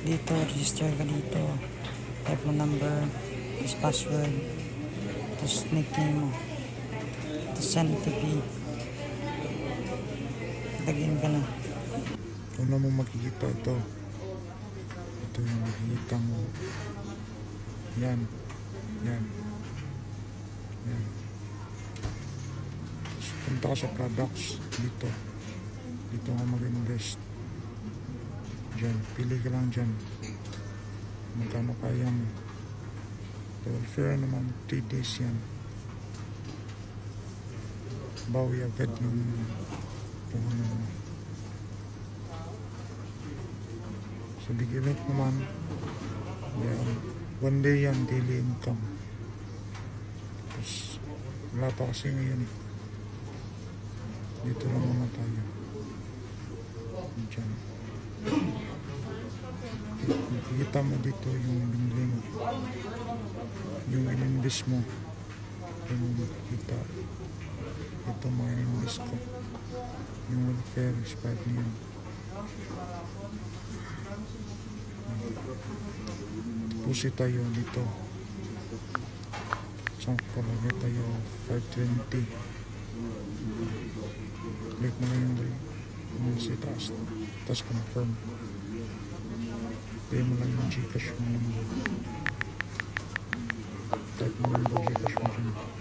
dito, register ka dito. Type mo number, tapos password, tapos nickname mo. Tapos send OTP. Lagin ka na. Una mo makikita ito. Ito yung makikita mo. Yan. Yan. Yan. Tapos punta ka sa products. Dito. Dito ka mag-invest. Diyan. Pili ka lang dyan. Magkano kaya mo. Fair naman. 3 days yan. Bawi agad yung puhunan mo. Sa big event naman, yan, 1 day yan, daily income. Tapos, wala pa kasi ngayon. Dito lang muna tayo. Diyan. Makikita mo dito yung binili mo. Yung in-invest mo. Yung makikita. Ito mga in-invest ko. Yung welfare expired na yun. Pusi tayo dito. Saan palagay tayo 520. Click mo na yung si taas. Tapos confirm. Pay mo lang yung Gcash mo. Type mo lang yung Gcash mo dyan.